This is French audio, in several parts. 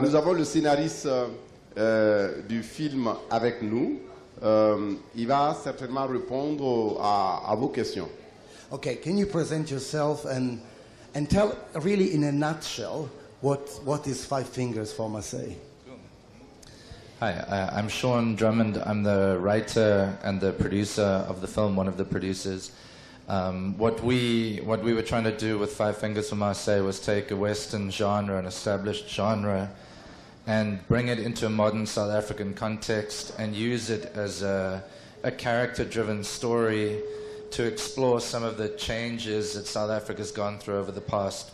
nous avons le scénariste du film avec nous. Il va certainement répondre à vos questions. Okay, can you present yourself and tell really in a nutshell what is Five Fingers for Marseille? Hi, I'm Sean Drummond. I'm the writer and the producer of the film, one of the producers. What we were trying to do with Five Fingers for Marseille was take a Western genre, an established genre, and bring it into a modern South African context and use it as a character-driven story to explore some of the changes that South Africa's gone through over the past.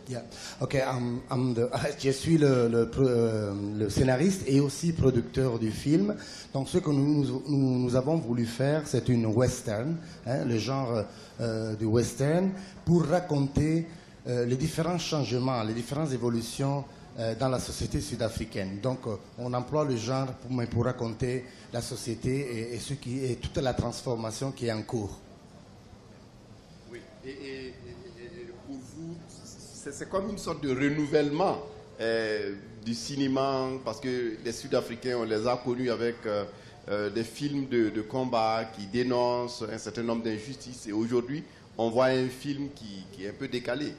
Yeah. Okay, je suis le scénariste et aussi producteur du film. Donc ce que nous avons voulu faire, c'est une western, le genre du western, pour raconter les différents changements, les différentes évolutions dans la société sud-africaine. Donc on emploie le genre pour raconter la société et toute la transformation qui est en cours. Oui, et pour vous, c'est comme une sorte de renouvellement du cinéma, parce que les Sud-Africains, on les a connus avec des films de combat qui dénoncent un certain nombre d'injustices, et aujourd'hui, on voit un film qui est un peu décalé.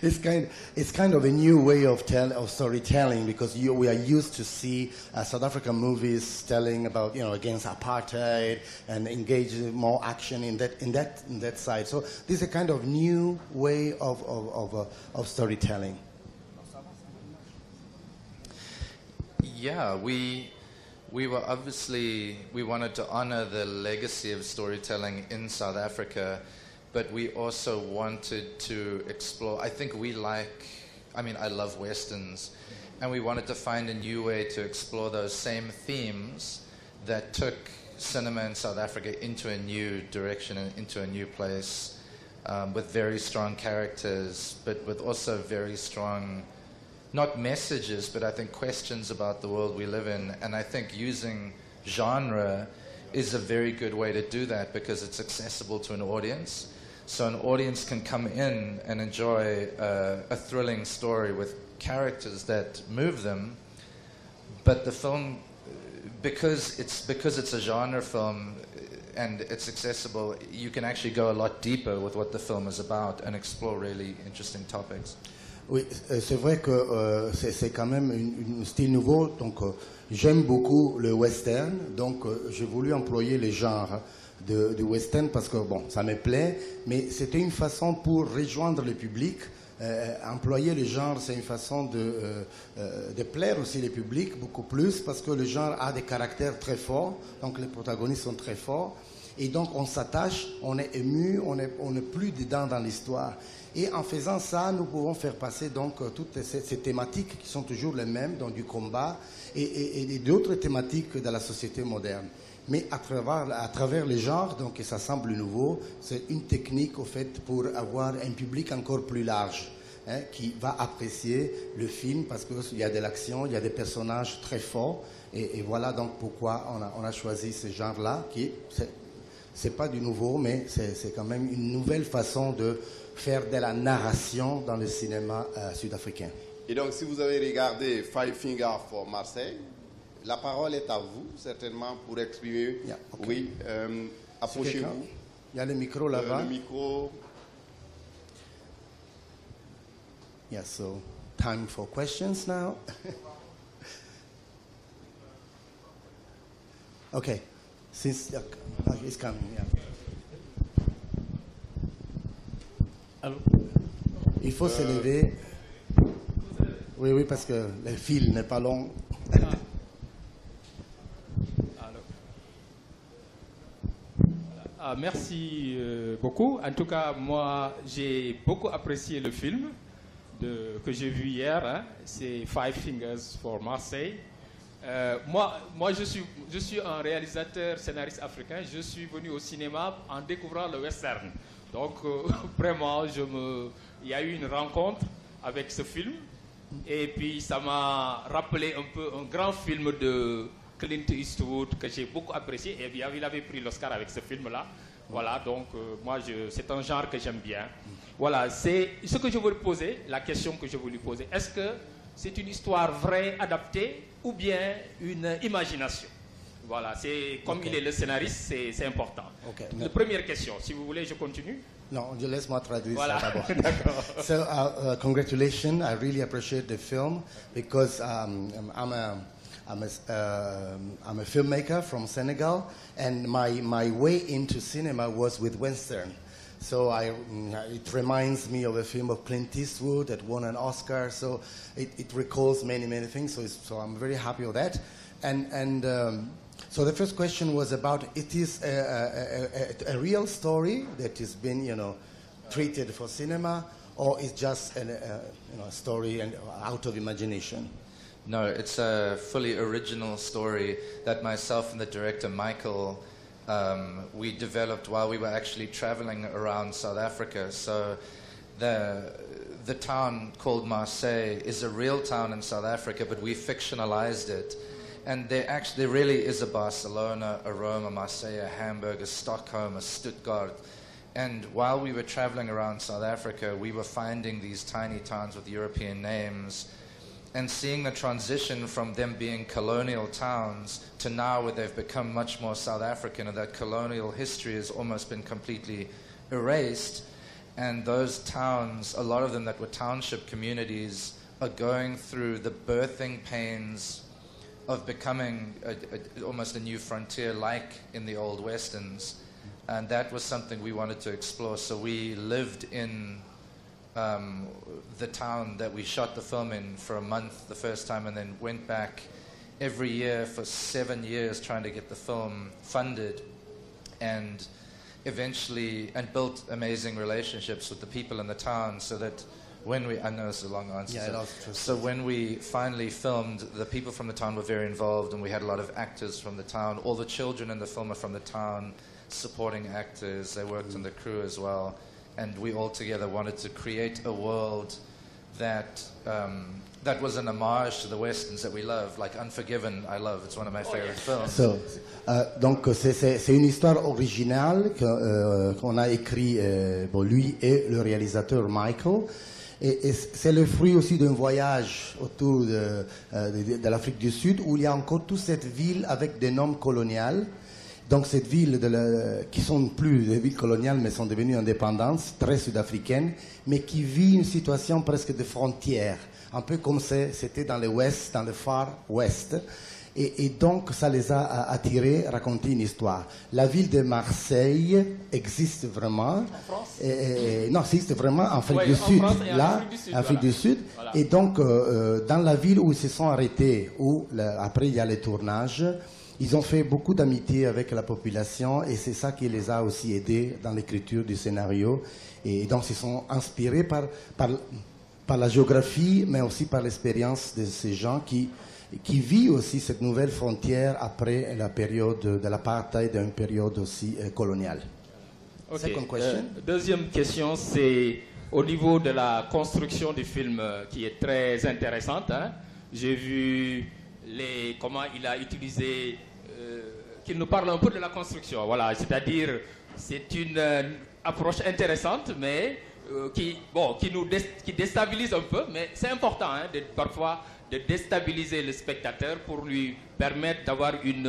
It's kind of a new way of storytelling, because we are used to see South African movies telling about against apartheid and engage in more action in that side. So this is a kind of new way of storytelling. Yeah, we were obviously, we wanted to honor the legacy of storytelling in South Africa, but we also wanted to explore, I love Westerns, and we wanted to find a new way to explore those same themes that took cinema in South Africa into a new direction and into a new place, with very strong characters, but with also very strong, not messages, but I think questions about the world we live in. And I think using genre is a very good way to do that, because it's accessible to an audience. So an audience can come in and enjoy a thrilling story with characters that move them, but the film, because it's a genre film and it's accessible, you can actually go a lot deeper with what the film is about and explore really interesting topics. Oui, c'est vrai que c'est quand même un style nouveau. Donc j'aime beaucoup le western, donc j'ai voulu employer les genres du western parce que bon, ça me plaît, mais c'était une façon pour rejoindre le public. Employer le genre, c'est une façon de plaire aussi le public beaucoup plus, parce que le genre a des caractères très forts, donc les protagonistes sont très forts, et donc on s'attache, on est ému, on est plus dedans dans l'histoire. Et en faisant ça, nous pouvons faire passer donc toutes ces thématiques qui sont toujours les mêmes, donc du combat et d'autres thématiques de la société moderne. Mais à travers les genres, donc et ça semble nouveau, c'est une technique au fait pour avoir un public encore plus large, qui va apprécier le film parce qu'il y a de l'action, il y a des personnages très forts, et voilà donc pourquoi on a choisi ce genre-là, qui c'est pas du nouveau, mais c'est quand même une nouvelle façon de faire de la narration dans le cinéma sud-africain. Et donc, si vous avez regardé Five Fingers for Marseille, la parole est à vous, certainement, pour exprimer. Yeah, okay. Oui, approchez-vous. Il y a le micro là-bas. Le micro. Yeah, so time for questions now. Okay, since it's coming, yeah. Allô? Il faut se lever. Oui, parce que le fil n'est pas long. Merci beaucoup. En tout cas, moi, j'ai beaucoup apprécié le film que j'ai vu hier. C'est Five Fingers for Marseille. Moi, je suis un réalisateur scénariste africain. Je suis venu au cinéma en découvrant le western. Donc, vraiment, il y a eu une rencontre avec ce film. Et puis, ça m'a rappelé un peu un grand film de Clint Eastwood que j'ai beaucoup apprécié. Et bien, il avait pris l'Oscar avec ce film-là. Voilà, donc moi, c'est un genre que j'aime bien. Voilà, c'est ce que je veux lui poser, la question que je veux lui poser. Est-ce que c'est une histoire vraie, adaptée, ou bien une imagination? Voilà, c'est comme il est le scénariste, c'est important. La première question, si vous voulez, je continue. Non, laisse-moi traduire voilà. ça d'abord. So, congratulations, I really appreciate the film because I'm a filmmaker from Senegal, and my way into cinema was with Western. So it reminds me of a film of Clint Eastwood that won an Oscar. So it recalls many things. So I'm very happy with that. So the first question was about, it is a real story that has been, treated for cinema, or is just a story and out of imagination? No, it's a fully original story that myself and the director Michael we developed while we were actually traveling around South Africa. So the town called Marseille is a real town in South Africa, but we fictionalized it. And there really is a Barcelona, a Rome, a Marseille, a Hamburg, a Stockholm, a Stuttgart. And while we were traveling around South Africa, we were finding these tiny towns with European names and seeing the transition from them being colonial towns to now where they've become much more South African, and that colonial history has almost been completely erased. And those towns, a lot of them that were township communities, are going through the birthing pains of becoming almost a new frontier like in the old Westerns. And that was something we wanted to explore. So we lived in the town that we shot the film in for a month the first time, and then went back every year for 7 years trying to get the film funded, and eventually built amazing relationships with the people in the town, so that when we, I know it's a long answer, so when we finally filmed, the people from the town were very involved, and we had a lot of actors from the town. All the children in the film are from the town, supporting actors. They worked in the crew as well, and we all together wanted to create a world that was an homage to the westerns that we love, like Unforgiven. I love. It's one of my favorite films. So, donc c'est une histoire originale qu'on a écrit lui et le réalisateur Michael. Et c'est le fruit aussi d'un voyage autour de l'Afrique du Sud, où il y a encore toute cette ville avec des noms coloniaux. Donc cette ville, qui sont plus des villes coloniales, mais sont devenues indépendantes, très sud-africaines, mais qui vit une situation presque de frontière, un peu comme c'était dans l'Ouest, dans le Far West. Et donc ça les a attirés, raconter une histoire. La ville de Marseille existe vraiment. En France? Non, existe vraiment en Afrique du Sud. Là, Afrique du Sud. Voilà. Et donc dans la ville où ils se sont arrêtés, où après il y a les tournages, ils ont fait beaucoup d'amitié avec la population, et c'est ça qui les a aussi aidés dans l'écriture du scénario. Et donc ils sont inspirés par la géographie, mais aussi par l'expérience de ces gens qui vivent aussi cette nouvelle frontière après la période de l'apartheid, une période aussi coloniale. Second question. Deuxième question, c'est au niveau de la construction du film qui est très intéressante. Hein. J'ai vu comment il a utilisé, qu'il nous parle un peu de la construction. Voilà, c'est-à-dire, c'est une approche intéressante, mais qui déstabilise un peu, mais c'est important parfois de déstabiliser le spectateur pour lui permettre d'avoir une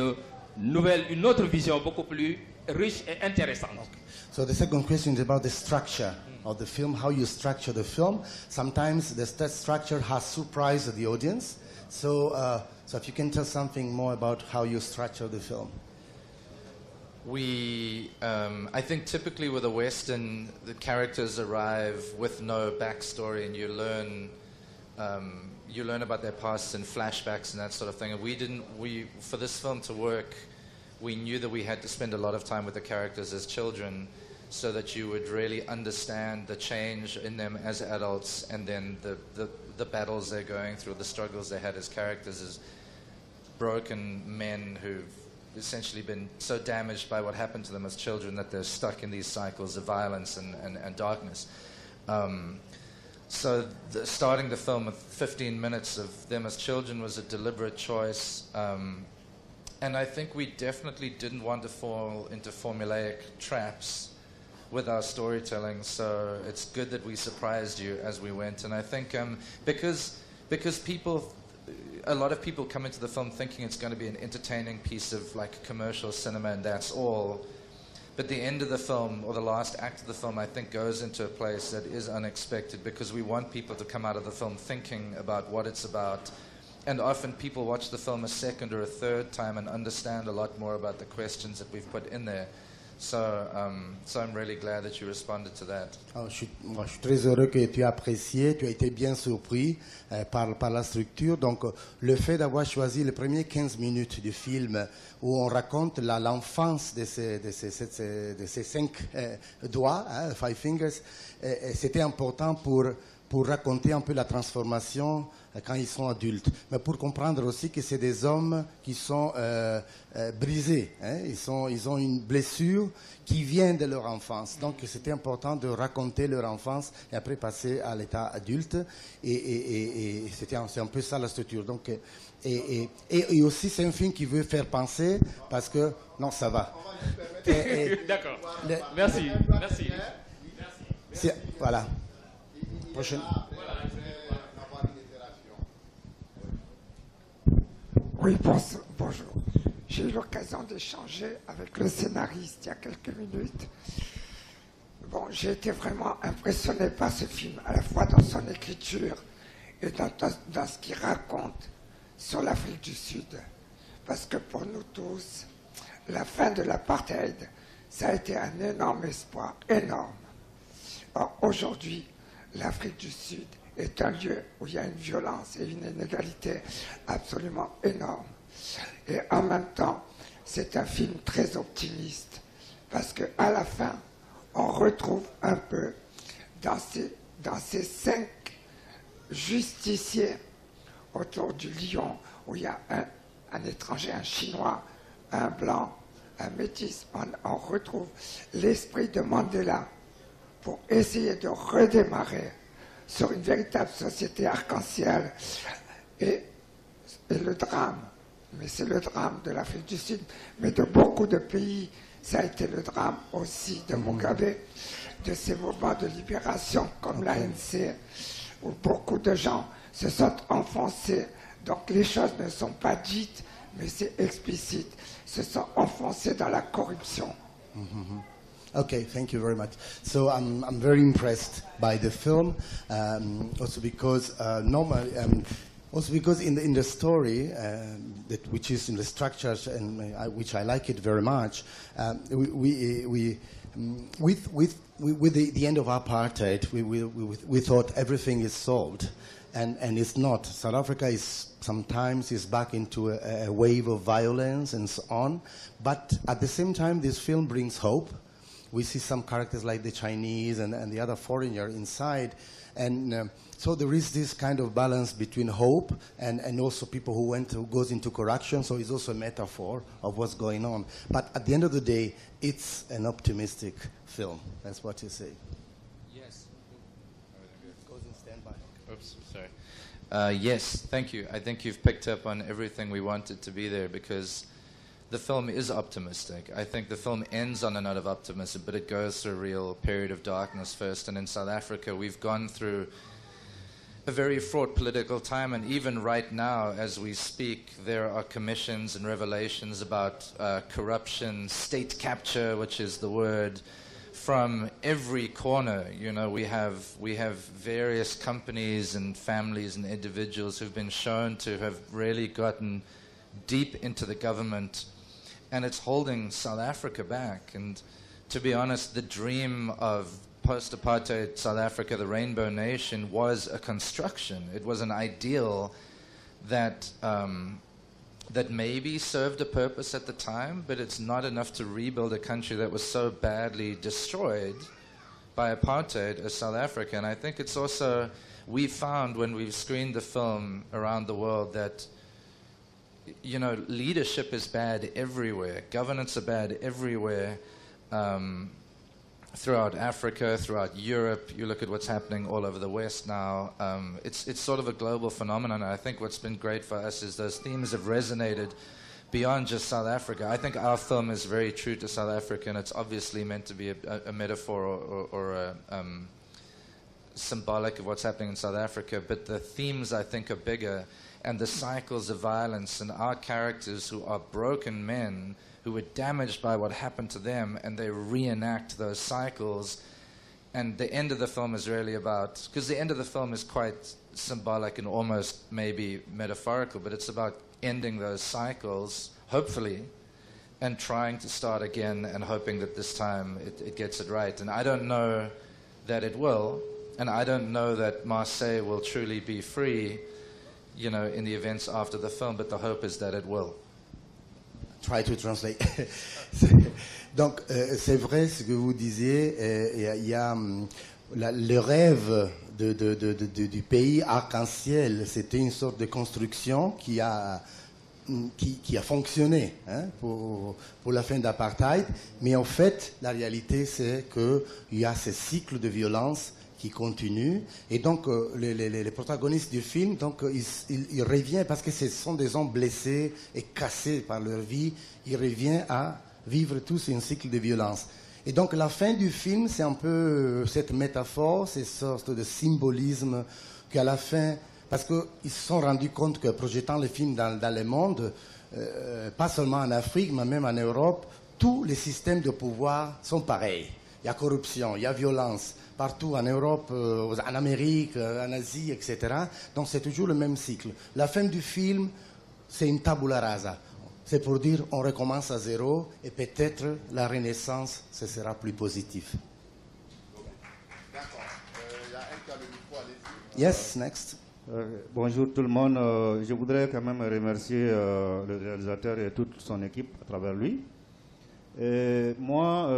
autre vision beaucoup plus riche et intéressante. Okay. So the second question is about the structure of the film, how you structure the film. Sometimes that structure has surprised the audience. So if you can tell something more about how you structure the film. I think typically with a Western, the characters arrive with no backstory, and you learn about their pasts and flashbacks and that sort of thing. And for this film to work, we knew that we had to spend a lot of time with the characters as children, so that you would really understand the change in them as adults, and then the battles they're going through, the struggles they had as characters, as broken men who've essentially been so damaged by what happened to them as children that they're stuck in these cycles of violence and darkness. So starting the film with 15 minutes of them as children was a deliberate choice, And I think we definitely didn't want to fall into formulaic traps with our storytelling, so it's good that we surprised you as we went. And I think because a lot of people come into the film thinking it's going to be an entertaining piece of like commercial cinema and that's all. But the end of the film, or the last act of the film, I think goes into a place that is unexpected, because we want people to come out of the film thinking about what it's about. And often people watch the film a second or a third time and understand a lot more about the questions that we've put in there. So I'm really glad that you responded to that. Je suis très heureux que tu as apprécié, tu as été bien surpris par la structure. Donc, le fait d'avoir choisi les premiers 15 minutes du film où on raconte l'enfance de ces 5 doigts, 5 fingers, c'était important pour raconter un peu la transformation quand ils sont adultes. Mais pour comprendre aussi que c'est des hommes qui sont brisés. Ils ont une blessure qui vient de leur enfance. Donc c'était important de raconter leur enfance et après passer à l'état adulte. Et c'est un peu ça la structure. Donc, et aussi c'est un film qui veut faire penser parce que... Non, ça va. D'accord. Merci. Voilà. Prochaine. Oui, bonjour. J'ai eu l'occasion d'échanger avec le scénariste il y a quelques minutes. Bon, j'ai été vraiment impressionné par ce film, à la fois dans son écriture et dans ce qu'il raconte sur l'Afrique du Sud. Parce que pour nous tous, la fin de l'apartheid, ça a été un énorme espoir, énorme. Or, aujourd'hui, l'Afrique du Sud est un lieu où il y a une violence et une inégalité absolument énorme. Et en même temps, c'est un film très optimiste, parce qu'à la fin, on retrouve un peu dans ces 5 justiciers autour du lion, où il y a un étranger, un Chinois, un blanc, un métis. On retrouve l'esprit de Mandela pour essayer de redémarrer sur une véritable société arc-en-ciel. Et le drame, mais c'est le drame de l'Afrique du Sud, mais de beaucoup de pays, ça a été le drame aussi de Mugabe, de ces mouvements de libération comme l'ANC, où beaucoup de gens se sont enfoncés. Donc les choses ne sont pas dites, mais c'est explicite, se sont enfoncés dans la corruption. Okay, thank you very much. So I'm very impressed by the film, also because also because in the story, which is in the structures and which I like it very much, with the end of apartheid, we thought everything is solved, and it's not. South Africa is sometimes back into a wave of violence and so on, but at the same time, this film brings hope. We see some characters like the Chinese and the other foreigner inside. And so there is this kind of balance between hope and also people who goes into corruption. So it's also a metaphor of what's going on. But at the end of the day, it's an optimistic film. That's what you say. Yes. Goes in standby. Oops, sorry. Yes, thank you. I think you've picked up on everything we wanted to be there, because the film is optimistic. I think the film ends on a note of optimism, but it goes through a real period of darkness first. And in South Africa, we've gone through a very fraught political time, and even right now, as we speak, there are commissions and revelations about corruption, state capture, which is the word, from every corner. You know, we have various companies and families and individuals who've been shown to have really gotten deep into the government, and it's holding South Africa back. And to be honest, the dream of post-apartheid South Africa, the Rainbow Nation, was a construction. It was an ideal that that maybe served a purpose at the time, but it's not enough to rebuild a country that was so badly destroyed by apartheid as South Africa. And I think it's also, we found when we've screened the film around the world that, you know, leadership is bad everywhere. Governance are bad everywhere. Throughout Africa, throughout Europe, you look at what's happening all over the West now. It's sort of a global phenomenon. I think what's been great for us is those themes have resonated beyond just South Africa. I think our film is very true to South Africa, and it's obviously meant to be a metaphor or a symbolic of what's happening in South Africa, but the themes, I think, are bigger, and the cycles of violence, and our characters who are broken men who were damaged by what happened to them, and they reenact those cycles. And the end of the film is really about, because the end of the film is quite symbolic and almost maybe metaphorical, but it's about ending those cycles, hopefully, and trying to start again and hoping that this time it gets it right. And I don't know that it will, and I don't know that Marseille will truly be free, you know, in the events after the film, but the hope is that it will. Try to translate. Donc, c'est vrai ce que vous disiez. Il y a le rêve du pays arc-en-ciel. C'était une sorte de construction qui a fonctionné, hein, pour la fin d'apartheid. Mais en fait, la réalité, c'est qu'il y a ce cycle de violence qui continue, et donc les protagonistes du film, donc ils reviennent, parce que ce sont des hommes blessés et cassés par leur vie, ils reviennent à vivre tous un cycle de violence. Et donc la fin du film, c'est un peu cette métaphore, cette sorte de symbolisme qu'à la fin, parce qu'ils se sont rendus compte que projetant le film dans le monde, pas seulement en Afrique, mais même en Europe, tous les systèmes de pouvoir sont pareils. Il y a corruption, il y a violence, partout en Europe, en Amérique, en Asie, etc. Donc c'est toujours le même cycle. La fin du film, c'est une tabula rasa. C'est pour dire on recommence à zéro et peut-être la renaissance, ce sera plus positif. D'accord. Il y a un qui a le micro, allez-y. Yes, next. Bonjour tout le monde. Je voudrais quand même remercier le réalisateur et toute son équipe à travers lui. Moi,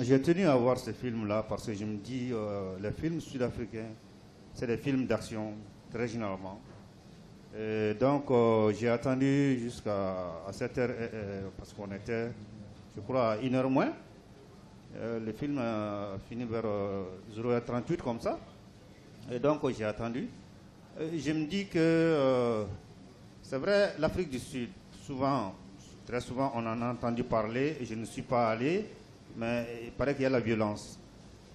j'ai tenu à voir ce film-là parce que je me dis, les films sud-africains, c'est des films d'action, très généralement. Donc, j'ai attendu jusqu'à 7 heures, parce qu'on était, je crois, à 1h moins. Le film a fini vers 0h38, comme ça. Et donc, j'ai attendu. Je me dis que, c'est vrai, l'Afrique du Sud, très souvent, on en a entendu parler, et je ne suis pas allé, mais il paraît qu'il y a la violence.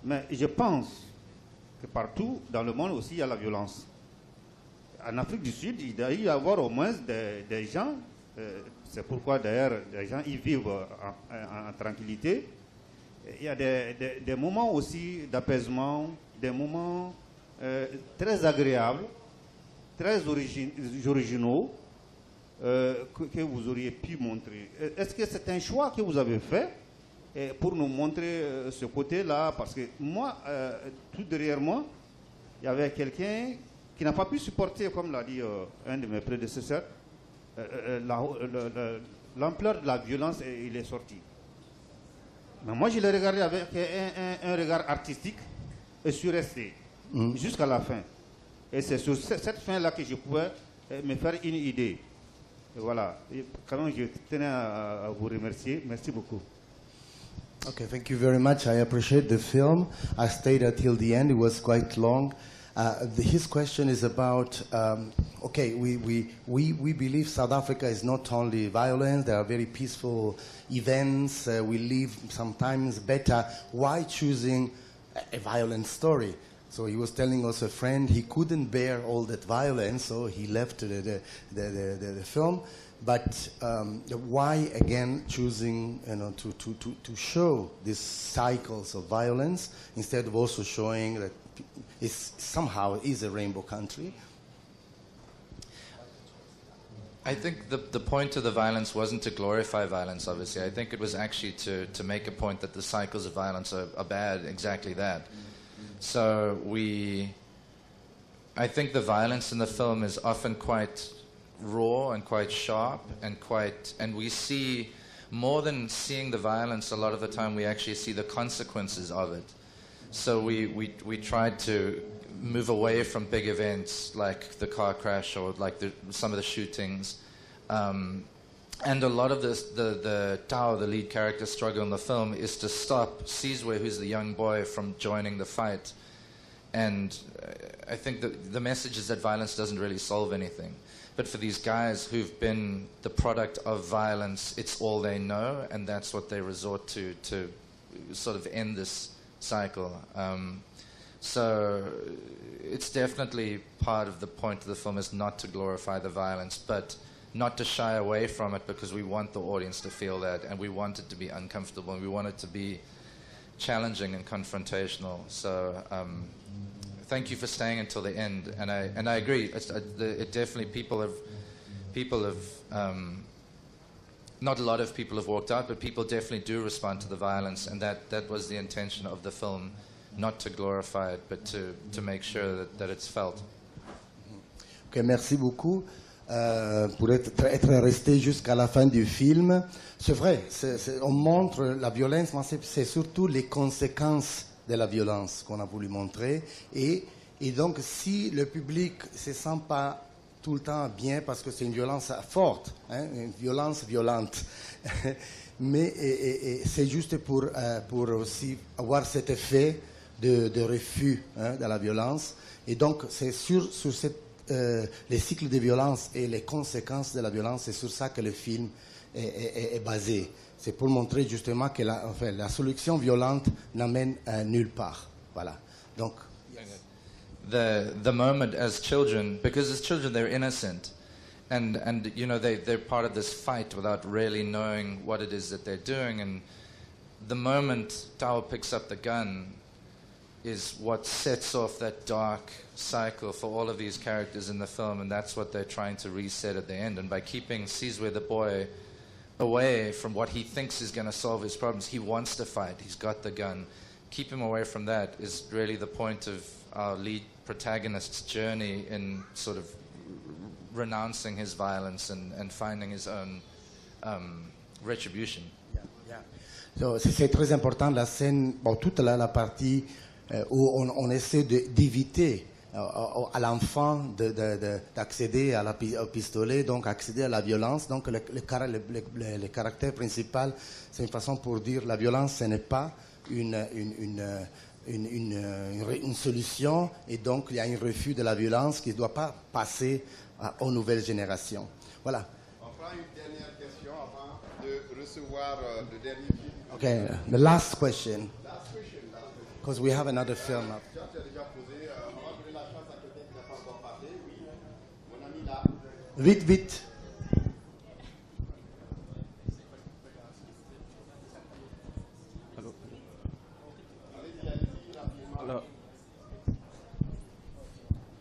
Mais je pense que partout dans le monde aussi, il y a la violence. En Afrique du Sud, il doit y avoir au moins des gens, c'est pourquoi d'ailleurs les gens y vivent en tranquillité. Il y a des moments aussi d'apaisement, des moments très agréables, très originaux, que vous auriez pu montrer. Est-ce que c'est un choix que vous avez fait pour nous montrer ce côté-là? Parce que moi, tout derrière moi, il y avait quelqu'un qui n'a pas pu supporter, comme l'a dit un de mes prédécesseurs, l'ampleur de la violence, et il est sorti. Mais moi, je l'ai regardé avec un regard artistique et je suis resté jusqu'à la fin. Et c'est sur cette fin-là que je pouvais me faire une idée. Et voilà. Et quand même, je tenais à vous remercier. Merci beaucoup. Okay, thank you very much. I appreciate the film. I stayed until the end. It was quite long. His question is about, okay, we believe South Africa is not only violence, there are very peaceful events, we live sometimes better. Why choosing a violent story? So he was telling us a friend he couldn't bear all that violence, so he left the film. But why again choosing, you know, to show these cycles of violence instead of also showing that it's somehow is a rainbow country? I think the point of the violence wasn't to glorify violence, obviously. I think it was actually to make a point that the cycles of violence are bad, exactly that. So I think the violence in the film is often quite raw and quite sharp and we see, more than seeing the violence, a lot of the time we actually see the consequences of it. So we tried to move away from big events like the car crash or like some of the shootings. And a lot of the Tao, the lead character, struggle in the film is to stop Sizwe, who's the young boy, from joining the fight. And I think the message is that violence doesn't really solve anything. But for these guys who've been the product of violence, it's all they know, and that's what they resort to sort of end this cycle. So it's definitely part of the point of the film is not to glorify the violence, but not to shy away from it, because we want the audience to feel that, and we want it to be uncomfortable, and we want it to be challenging and confrontational. So thank you for staying until the end, and I agree. It definitely people have not a lot of people have walked out, but people definitely do respond to the violence, and that was the intention of the film, not to glorify it, but to make sure that it's felt. Okay, merci beaucoup pour être resté jusqu'à la fin du film. C'est vrai, on montre la violence, mais c'est surtout les conséquences de la violence qu'on a voulu montrer. Et donc, si le public ne se sent pas tout le temps bien, parce que c'est une violence forte, hein, une violence violente, mais c'est juste pour aussi avoir cet effet de refus, hein, de la violence. Et donc, c'est sur les cycles de violence et les conséquences de la violence, c'est sur ça que le film est basé. C'est pour montrer justement que la solution violente n'amène nulle part. Voilà. Donc, the moment as children, because as children they're innocent, and you know they're part of this fight without really knowing what it is that they're doing, and the moment Tao picks up the gun is what sets off that dark cycle for all of these characters in the film, and that's what they're trying to reset at the end. And by keeping Sizwe the boy away from what he thinks is going to solve his problems, he wants to fight, he's got the gun. Keep him away from that is really the point of our lead protagonist's journey in sort of renouncing his violence and finding his own retribution. So, c'est très important la scène, bon, toute la partie où on essaie d'éviter à l'enfant d'accéder au pistolet, donc accéder à la violence. Donc le caractère principal, c'est une façon pour dire la violence, ce n'est pas une solution, et donc il y a un refus de la violence qui ne doit pas passer aux nouvelles générations. Voilà. On prend une dernière question avant de recevoir le dernier film. Okay, the last question. Because we have another film up. Vite, vite.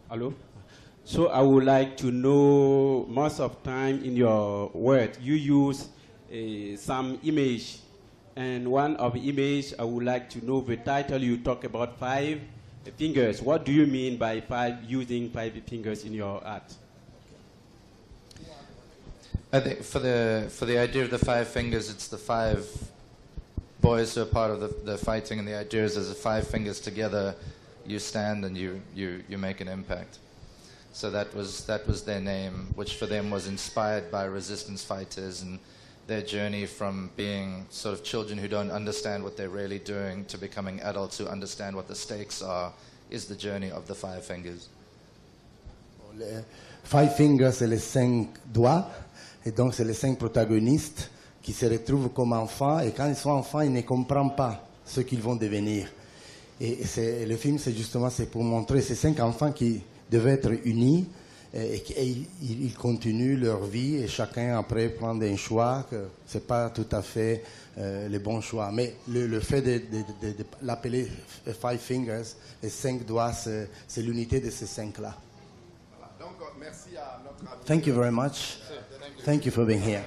Hello. So I would like to know, most of time in your work, you use some image. And one of the image, I would like to know the title. You talk about 5 fingers. What do you mean by using 5 fingers in your art? I think for the idea of the 5 fingers, it's the 5 boys who are part of the fighting, and the idea is as the 5 fingers together, you stand and you make an impact. So that was their name, which for them was inspired by resistance fighters and their journey from being sort of children who don't understand what they're really doing to becoming adults who understand what the stakes are, is the journey of the 5 fingers. Les 5 fingers, c'est les 5 doigts, et donc c'est les 5 protagonistes qui se retrouvent comme enfants, et quand ils sont enfants, ils ne comprennent pas ce qu'ils vont devenir. Et le film, c'est pour montrer ces 5 enfants qui devaient être unis, et ils continuent leur vie, et chacun après prend un choix que c'est pas tout à fait le bon choix. Mais le fait de l'appeler 5 fingers, les 5 doigts, c'est l'unité de ces 5-là. Voilà. Donc merci à notre ami. Thank you very much. Thank you for being here.